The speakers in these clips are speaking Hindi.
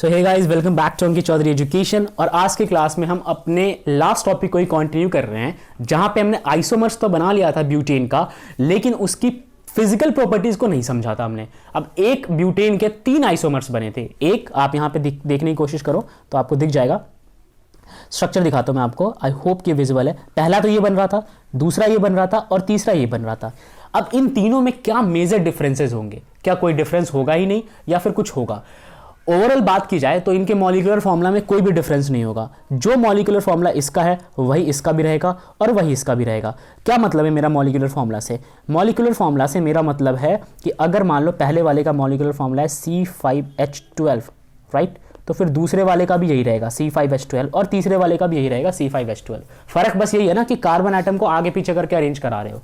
So hey guys, welcome back to Ankit Chaudhary education. और आज की क्लास में हम अपने लास्ट टॉपिक को ही कंटिन्यू कर रहे हैं, जहां पे हमने आइसोमर्स तो बना लिया था ब्यूटेन का, लेकिन उसकी फिजिकल प्रॉपर्टीज को नहीं समझा था हमने। अब एक ब्यूटेन के 3 आइसोमर्स बने थे। एक आप यहां पे देखने की कोशिश करो तो आपको दिख जाएगा। स्ट्रक्चर दिखाता हूं मैं आपको, आई होप कि विजिबल है। पहला तो ये बन रहा था, दूसरा ये बन रहा था और तीसरा ये बन रहा था। अब इन तीनों में क्या मेजर डिफरेंसेस होंगे? क्या कोई डिफरेंस होगा ही नहीं या फिर कुछ होगा? ओवरऑल बात की जाए तो इनके मॉलिक्यूलर फॉर्मूला में कोई भी डिफरेंस नहीं होगा। जो मॉलिक्यूलर फॉर्मूला इसका है वही इसका भी रहेगा और वही इसका भी रहेगा। क्या मतलब है मेरा मॉलिक्यूलर फॉर्मूला से? मॉलिक्यूलर फॉर्मूला से मेरा मतलब है कि अगर मान लो पहले वाले का मॉलिक्यूलर फॉर्मूला है C5H12, राइट, तो फिर दूसरे वाले का भी यही रहेगा C5H12 और तीसरे वाले का भी यही रहेगा C5H12। फर्क बस यही है ना कि कार्बन एटम को आगे पीछे करके अरेंज करा रहे हो।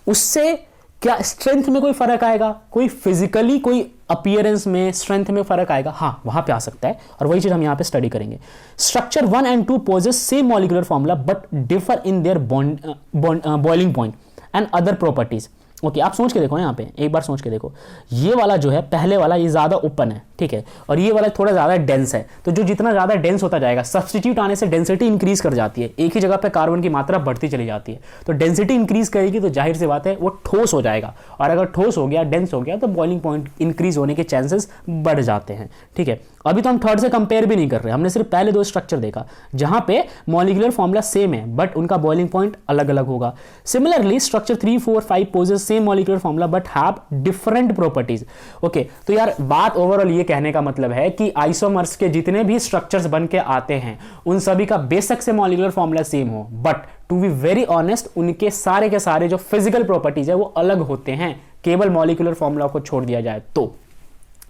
उससे क्या स्ट्रेंथ में कोई फर्क आएगा? कोई फिजिकली कोई अपीयरेंस में स्ट्रेंथ में फर्क आएगा? हाँ, वहां पे आ सकता है और वही चीज हम यहां पे स्टडी करेंगे। Structure 1 and 2 poses same molecular formula but differ in their boiling point and other properties. Okay, आप सोच के देखो यहाँ पे, एक बार सोच के देखो। ये वाला जो है पहले वाला, ये ज्यादा ओपन है, ठीक है, और ये वाला थोड़ा ज्यादा डेंस है। तो जो जितना ज्यादा डेंस होता जाएगा, सब्स्टिट्यूट आने से डेंसिटी इंक्रीज कर जाती है, एक ही जगह पे कार्बन की मात्रा बढ़ती चली जाती है। तो डेंसिटी इंक्रीज करेगी तो जाहिर सी बात है वो ठोस हो जाएगा, और अगर ठोस हो गया, डेंस हो गया, तो बॉइलिंग पॉइंट इंक्रीज होने के चांसेस बढ़ जाते हैं। ठीक है, अभी तो हम थर्ड से कंपेयर भी नहीं कर रहे, हमने सिर्फ पहले 2 स्ट्रक्चर देखा जहां पे मॉलिक्यूलर फॉर्मूला सेम है बट उनका बॉइलिंग पॉइंट अलग अलग होगा। Similarly structure 3, 4, 5 poses same molecular formula but have different properties. Okay, तो यार बात ओवरऑल ये कहने का मतलब है कि आइसोमर्स के जितने भी स्ट्रक्चर्स बन के आते हैं उन सभी का बेशक से मॉलिक्यूलर फॉर्मूला सेम हो, but to be very honest उनके सारे के सारे जो फिजिकल प्रॉपर्टीज है वो अलग होते हैं, केवल मॉलिक्यूलर फॉर्मूला को छोड़ दिया जाए तो।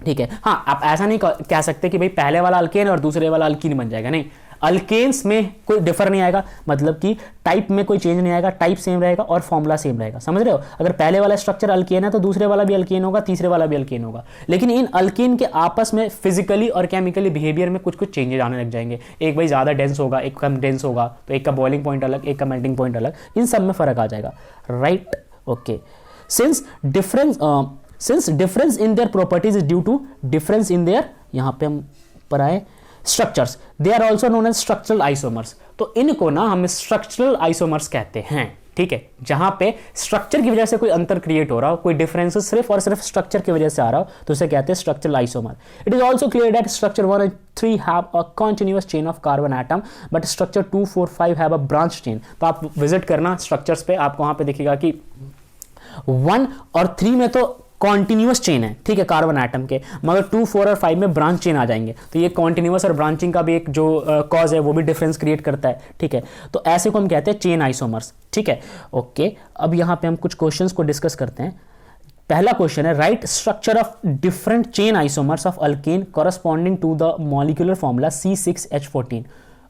ठीक है, हाँ, आप ऐसा नहीं कह सकते कि भाई पहले वाला अल्केन और दूसरे वाला अल्कीन बन जाएगा, नहीं। अल्केन्स में कोई डिफर नहीं आएगा, मतलब कि टाइप में कोई चेंज नहीं आएगा, टाइप सेम रहेगा और फॉर्मूला सेम रहेगा। समझ रहे हो? अगर पहले वाला स्ट्रक्चर अल्केन है तो दूसरे वाला भी अल्केन होगा, तीसरे वाला भी अल्केन होगा। लेकिन इन अल्केन के आपस में फिजिकली और केमिकली बिहेवियर में कुछ कुछ चेंजेस आने लग जाएंगे। एक भाई ज्यादा डेंस होगा, एक कम डेंस होगा, तो एक का बॉइलिंग पॉइंट अलग, एक का मेल्टिंग पॉइंट अलग, इन सब में फर्क आ जाएगा, right? Okay, since difference in their properties is due to difference in their, यहां पे हम पर आए, structures, they are also known as structural isomers. तो इनको ना हम स्ट्रक्चरल आइसोमर्स कहते हैं। ठीक है, जहां पे स्ट्रक्चर की वजह से कोई अंतर क्रिएट हो रहा हो, कोई डिफरेंसेस सिर्फ और सिर्फ स्ट्रक्चर की वजह से आ रहा हो, तो उसे कहते हैं structural isomer. It is also clear that structure 1 and 3 have a continuous chain of carbon atom but structure 2, 4, 5 have a branch chain. तो आप विजिट करना स्ट्रक्चर्स पे, आपको वहां पे दिखेगा कि 1 और 3 में तो कॉन्टिन्यूअस चेन है, ठीक है, कार्बन एटम के, मगर 2, 4 और 5 में ब्रांच चेन आ जाएंगे। तो ये कॉन्टिन्यूअस और ब्रांचिंग का भी एक जो कॉज है वो भी डिफरेंस क्रिएट करता है। ठीक है, तो ऐसे को हम कहते हैं चेन आइसोमर्स। ठीक है, ओके, अब यहां पे हम कुछ क्वेश्चंस को डिस्कस करते हैं। पहला क्वेश्चन है, write structure of different chain isomers of alkane corresponding to the molecular formula C6H14,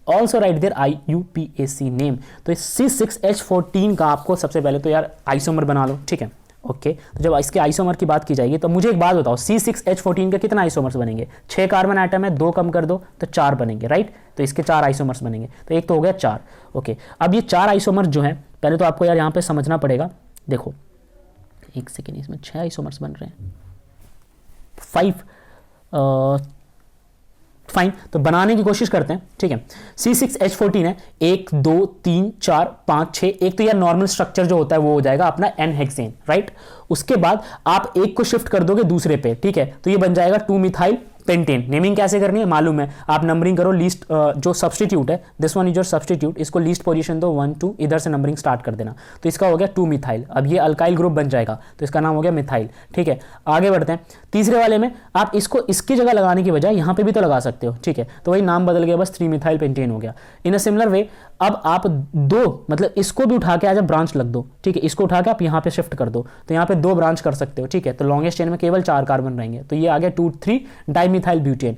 also write their IUPAC name. तो C6H14 का आपको सबसे पहले तो यार आइसोमर बना लो। ठीक है, ओके, तो जब इसके आइसोमर की बात की जाएगी तो मुझे एक बात बताओ, C6H14 के कितना आइसोमर्स बनेंगे? 6 कार्बन एटम है, 2 कम कर दो तो 4 बनेंगे, राइट? तो इसके 4 आइसोमर्स बनेंगे, तो एक तो हो गया 4। ओके, अब ये 4 आइसोमर्स जो है, पहले तो आपको यार यहाँ पे समझना पड़ेगा। देखो एक सेकेंड, इसमें 6 आइसोमर्स बन रहे हैं, 5 फाइन, तो बनाने की कोशिश करते हैं। ठीक है, C6H14 है, 1, 2, 3, 4, 5, 6। एक तो यार नॉर्मल स्ट्रक्चर जो होता है वो हो जाएगा अपना N हेक्सेन, राइट? उसके बाद आप एक को शिफ्ट कर दोगे दूसरे पे, ठीक है, तो ये बन जाएगा 2 मिथाइल पेंटेन। नेमिंग कैसे करनी है मालूम है, आप नंबरिंग करो, लीस्ट जो सब्स्टिट्यूट है, this one is your substitute, इसको लीस्ट पोजीशन दो 1, 2, इधर से नंबरिंग स्टार्ट कर देना। तो इसका हो गया 2 मिथाइल। अब ये अल्काइल ग्रुप बन जाएगा तो इसका नाम हो गया मिथाइल। ठीक है, आगे बढ़ते हैं। तीसरे वाले में आप इसको इसकी जगह लगाने की बजाय यहाँ पे भी तो लगा सकते हो। ठीक है, तो वही नाम बदल गया, बस 3 मिथाइल पेंटेन हो गया। इन अ सिमिलर वे अब आप 2 मतलब इसको भी उठा के आज ब्रांच लग दो। ठीक है, इसको उठा के आप यहाँ पे शिफ्ट कर दो, तो यहाँ पे 2 ब्रांच कर सकते हो। ठीक है, तो लॉन्गेस्ट चेन में केवल 4 कार्बन रहेंगे, तो ये आ गया 2, 3 डाइमिथाइल ब्यूटेन।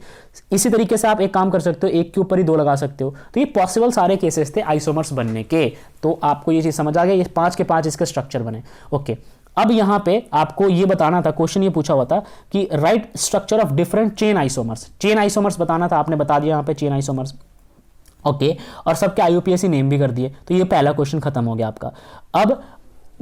इसी तरीके से आप एक काम कर सकते हो, एक के ऊपर ही 2 लगा सकते हो। तो ये पॉसिबल सारे केसेस थे आइसोमर्स बनने के। तो आपको ये चीज समझ आ गया, ये 5 के 5 इसके स्ट्रक्चर बने। ओके, अब यहां पे आपको ये बताना था, क्वेश्चन ये पूछा हुआ था कि right structure of different chain isomers. Chain isomers बताना था, आपने बता दिया यहां पे चेन आइसोमर्स। ओके, और सबके IUPAC नेम भी कर दिए, तो ये पहला क्वेश्चन खत्म हो गया आपका। अब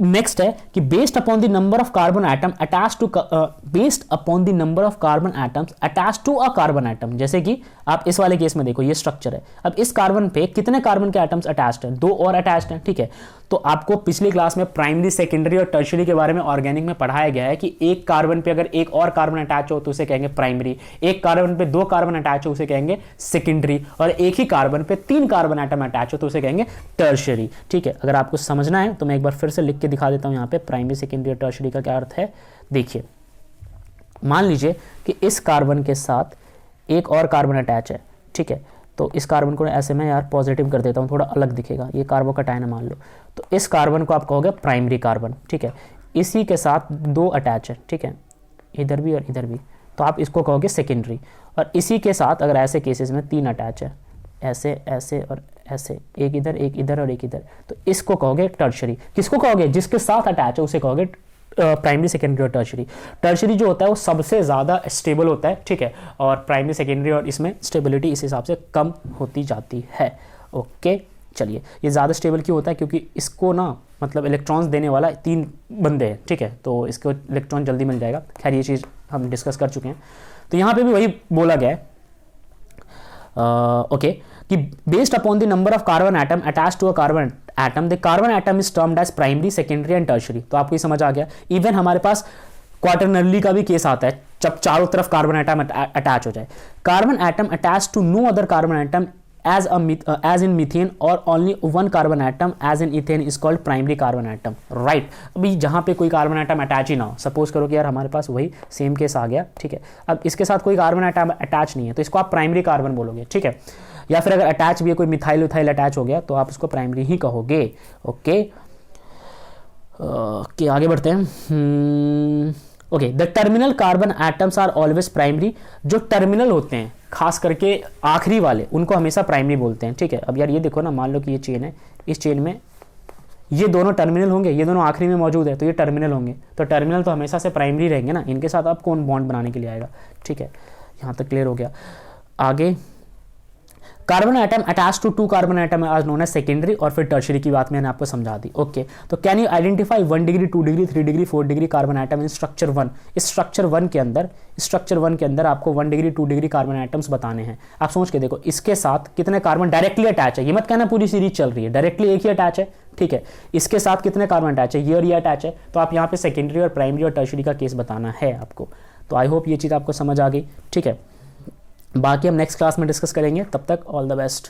नेक्स्ट है कि based upon the number of carbon atom attach to based upon the number of carbon atoms attach to a carbon atom. जैसे कि आप इस वाले केस में देखो, ये स्ट्रक्चर है, अब इस कार्बन पे कितने कार्बन के एटम्स अटैच्ड हैं, 2 और अटैच्ड हैं, ठीक है। तो आपको पिछली क्लास में प्राइमरी, सेकेंडरी और टर्शियरी के बारे में ऑर्गेनिक में पढ़ाया गया है कि एक कार्बन पे अगर एक और कार्बन अटैच हो तो उसे कहेंगे प्राइमरी, एक कार्बन पे 2 कार्बन अटैच हो उसे कहेंगे सेकेंडरी, और एक ही कार्बन पे 3 कार्बन एटम अटैच हो तो उसे कहेंगे टर्शियरी, ठीक है। अगर आपको समझना है तो मैं एक बार फिर से लिख के दिखा देता हूं यहाँ पे प्राइमरी, सेकेंडरी और टर्शियरी का क्या अर्थ है। देखिए, मान लीजिए कि इस कार्बन के साथ एक और कार्बन अटैच है, ठीक है। तो इस कार्बन को ऐसे मैं यार पॉजिटिव कर देता हूँ, थोड़ा अलग दिखेगा, ये कार्बोकैटायन है मान लो। तो इस कार्बन को आप कहोगे प्राइमरी कार्बन, ठीक है। इसी के साथ 2 अटैच है, ठीक है, इधर भी और इधर भी, तो आप इसको कहोगे सेकेंडरी। और इसी के साथ अगर ऐसे केसेस में 3 अटैच है, ऐसे ऐसे और ऐसे, एक इधर और एक इधर, तो इसको कहोगे टर्शियरी। किसको कहोगे? जिसके साथ अटैच है उसे कहोगे प्राइमरी, सेकेंडरी और टर्शियरी। टर्शियरी जो होता है वो सबसे ज़्यादा स्टेबल होता है, ठीक है, और प्राइमरी, सेकेंडरी और इसमें स्टेबिलिटी इस हिसाब से कम होती जाती है। ओके, चलिए, ये ज़्यादा स्टेबल क्यों होता है? क्योंकि इसको ना मतलब इलेक्ट्रॉन्स देने वाला 3 बंदे हैं, ठीक है, तो इसको इलेक्ट्रॉन जल्दी मिल जाएगा। खैर ये चीज़ हम डिस्कस कर चुके हैं। तो यहाँ पे भी वही बोला गया है ओके कि based upon the number of carbon atom attach to a carbon atom the carbon atom is termed as primary, secondary and tertiary. तो आपको ये समझ आ गया। इवन हमारे पास क्वाटरनरी का भी केस आता है, जब चारों तरफ कार्बन एटम अटैच हो जाए। Carbon atom attach to no other carbon atom as in methane or only one carbon atom as in ethane is called primary carbon atom, right। अभी जहाँ पे कोई कार्बन एटम अटैच ही ना हो, सपोज करो कि यार हमारे पास वही सेम केस आ गया, ठीक है। अब इसके साथ कोई कार्बन एटम अटैच नहीं है तो इसको आप प्राइमरी कार्बन बोलोगे, ठीक है। या फिर अगर अटैच भी है, कोई मिथाइल उथाइल अटैच हो गया तो आप उसको प्राइमरी ही कहोगे। ओके ओके, आगे बढ़ते हैं। Okay, the terminal carbon atoms are always primary. जो टर्मिनल होते हैं, खास करके आखिरी वाले, उनको हमेशा प्राइमरी बोलते हैं, ठीक है। अब यार ये देखो ना, मान लो कि ये चेन है, इस चेन में ये दोनों टर्मिनल होंगे, ये दोनों आखिरी में मौजूद है तो ये टर्मिनल होंगे। तो टर्मिनल तो हमेशा से प्राइमरी रहेंगे ना, इनके साथ आप कौन बॉन्ड बनाने के लिए आएगा, ठीक है। यहाँ तक क्लियर हो गया। आगे, carbon atom attach to 2 carbon atom as known as secondary, और फिर टर्शियरी की बात मैंने आपको समझा दी। ओके, तो can you identify 1 degree, 2 degree, 3 degree, 4 degree carbon atom in structure 1। इस स्ट्रक्चर 1 के अंदर आपको 1 डिग्री, 2 डिग्री कार्बन एटम्स बताने हैं। आप सोच के देखो, इसके साथ कितने कार्बन डायरेक्टली अटैच है, ये मत कहना पूरी सीरीज चल रही है, डायरेक्टली एक ही अटैच है, ठीक है। इसके साथ कितने कार्बन अटैच है, ये और ये अटैच है, तो आप यहाँ पे सेकेंडरी और प्राइमरी और टर्शियरी का केस बताना है आपको। तो आई होप ये चीज़ आपको समझ आ गई, ठीक है। बाकी हम नेक्स्ट क्लास में डिस्कस करेंगे, तब तक ऑल द बेस्ट।